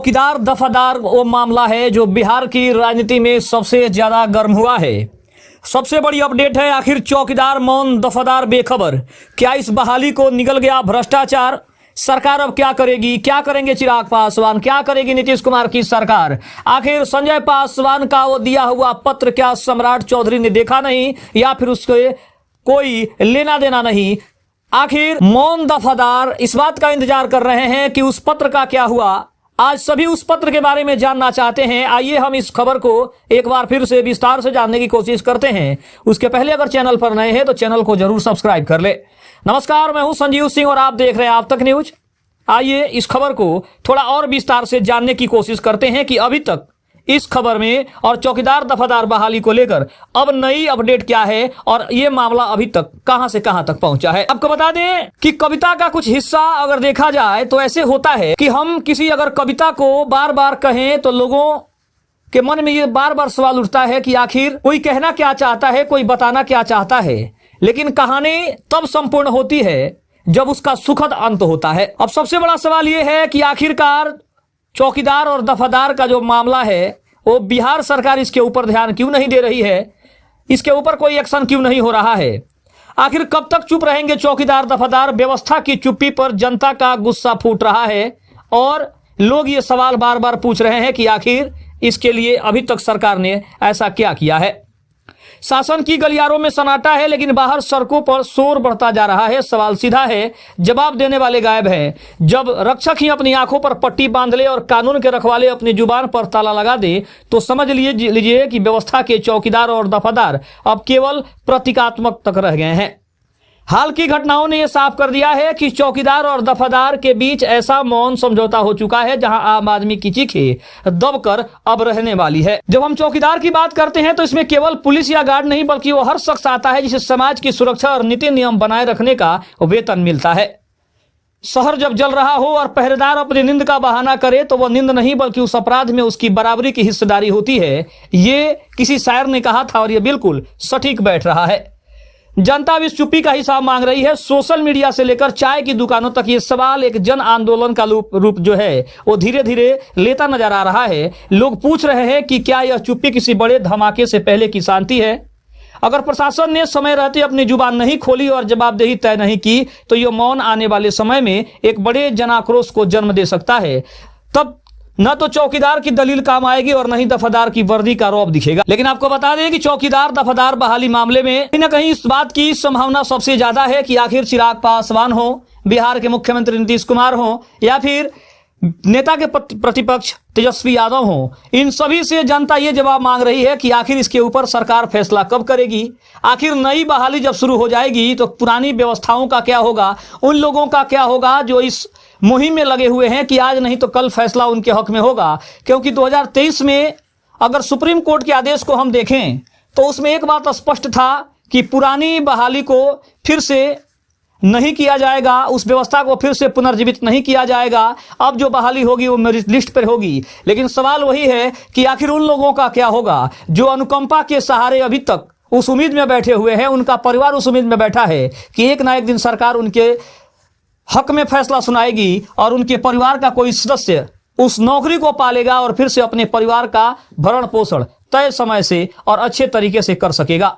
चौकीदार दफादार वो मामला है जो बिहार की राजनीति में सबसे ज्यादा गर्म हुआ है। सबसे बड़ी अपडेट है, आखिर चौकीदार मौन दफादार बेखबर। क्या इस बहाली को निगल गया भ्रष्टाचार? सरकार अब क्या करेगी? क्या करेंगे चिराग पासवान? क्या करेगी नीतीश कुमार की सरकार? आखिर संजय पासवान का वो दिया हुआ पत्र क्या सम्राट चौधरी ने देखा नहीं, या फिर उसके कोई लेना देना नहीं? आखिर मौन दफादार इस बात का इंतजार कर रहे हैं कि उस पत्र का क्या हुआ। आज सभी उस पत्र के बारे में जानना चाहते हैं। आइए हम इस खबर को एक बार फिर से विस्तार से जानने की कोशिश करते हैं। उसके पहले अगर चैनल पर नए हैं तो चैनल को जरूर सब्सक्राइब कर ले। नमस्कार, मैं हूं संजीव सिंह और आप देख रहे हैं आप तक न्यूज। आइए इस खबर को थोड़ा और विस्तार से जानने की कोशिश करते हैं कि अभी तक इस खबर में और चौकीदार दफादार बहाली को लेकर अब नई अपडेट क्या है और ये मामला अभी तक कहां से कहां तक पहुंचा है। आपको बता दें कि कविता का कुछ हिस्सा अगर देखा जाए तो ऐसे होता है कि हम किसी अगर कविता को बार बार कहें तो लोगों के मन में ये बार बार सवाल उठता है कि आखिर कोई कहना क्या चाहता है, कोई बताना क्या चाहता है। लेकिन कहानी तब संपूर्ण होती है जब उसका सुखद अंत होता है। अब सबसे बड़ा सवाल यह है कि आखिरकार चौकीदार और दफादार का जो मामला है वो बिहार सरकार इसके ऊपर ध्यान क्यों नहीं दे रही है? इसके ऊपर कोई एक्शन क्यों नहीं हो रहा है? आखिर कब तक चुप रहेंगे चौकीदार दफादार? व्यवस्था की चुप्पी पर जनता का गुस्सा फूट रहा है और लोग ये सवाल बार बार पूछ रहे हैं कि आखिर इसके लिए अभी तक सरकार ने ऐसा क्या किया है। शासन की गलियारों में सन्नाटा है, लेकिन बाहर सड़कों पर शोर बढ़ता जा रहा है। सवाल सीधा है, जवाब देने वाले गायब हैं। जब रक्षक ही अपनी आंखों पर पट्टी बांध ले और कानून के रखवाले अपनी जुबान पर ताला लगा दे तो समझ लीजिए कि व्यवस्था के चौकीदार और दफादार अब केवल प्रतीकात्मक तक रह गए हैं। हाल की घटनाओं ने यह साफ कर दिया है कि चौकीदार और दफादार के बीच ऐसा मौन समझौता हो चुका है जहां आम आदमी की चीखें दबकर अब रहने वाली है। जब हम चौकीदार की बात करते हैं तो इसमें केवल पुलिस या गार्ड नहीं बल्कि वो हर शख्स आता है जिसे समाज की सुरक्षा और नीति नियम बनाए रखने का वेतन मिलता है। शहर जब जल रहा हो और पहरेदार अपनी नींद का बहाना करे तो वह नींद नहीं बल्कि उस अपराध में उसकी बराबरी की हिस्सेदारी होती है। ये किसी शायर ने कहा था और यह बिल्कुल सटीक बैठ रहा है। जनता अब इस चुप्पी का हिसाब मांग रही है। सोशल मीडिया से लेकर चाय की दुकानों तक ये सवाल एक जन आंदोलन का रूप जो है वो धीरे धीरे लेता नजर आ रहा है। लोग पूछ रहे हैं कि क्या यह चुप्पी किसी बड़े धमाके से पहले की शांति है? अगर प्रशासन ने समय रहते अपनी जुबान नहीं खोली और जवाबदेही तय नहीं की तो यह मौन आने वाले समय में एक बड़े जन आक्रोश को जन्म दे सकता है। तब न तो चौकीदार की दलील काम आएगी और न ही दफादार की वर्दी का रौब दिखेगा। लेकिन आपको बता दें कि चौकीदार दफादार बहाली मामले में कहीं न कहीं इस बात की संभावना सबसे ज्यादा है कि आखिर चिराग पासवान हो, बिहार के मुख्यमंत्री नीतीश कुमार हो या फिर नेता के प्रतिपक्ष तेजस्वी यादव हो, इन सभी से जनता ये जवाब मांग रही है कि आखिर इसके ऊपर सरकार फैसला कब करेगी। आखिर नई बहाली जब शुरू हो जाएगी तो पुरानी व्यवस्थाओं का क्या होगा, उन लोगों का क्या होगा जो इस मुहिम में लगे हुए हैं कि आज नहीं तो कल फैसला उनके हक में होगा। क्योंकि 2023 में अगर सुप्रीम कोर्ट के आदेश को हम देखें तो उसमें एक बात स्पष्ट था कि पुरानी बहाली को फिर से नहीं किया जाएगा, उस व्यवस्था को फिर से पुनर्जीवित नहीं किया जाएगा। अब जो बहाली होगी वो मेरिट लिस्ट पर होगी। लेकिन सवाल वही है कि आखिर उन लोगों का क्या होगा जो अनुकंपा के सहारे अभी तक उस उम्मीद में बैठे हुए हैं, उनका परिवार उस उम्मीद में बैठा है कि एक ना एक दिन सरकार उनके हक में फैसला सुनाएगी और उनके परिवार का कोई सदस्य उस नौकरी को पालेगा और फिर से अपने परिवार का भरण पोषण तय समय से और अच्छे तरीके से कर सकेगा।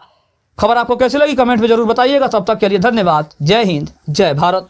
खबर आपको कैसी लगी कमेंट में जरूर बताइएगा। तब तक के लिए धन्यवाद। जय हिंद, जय भारत।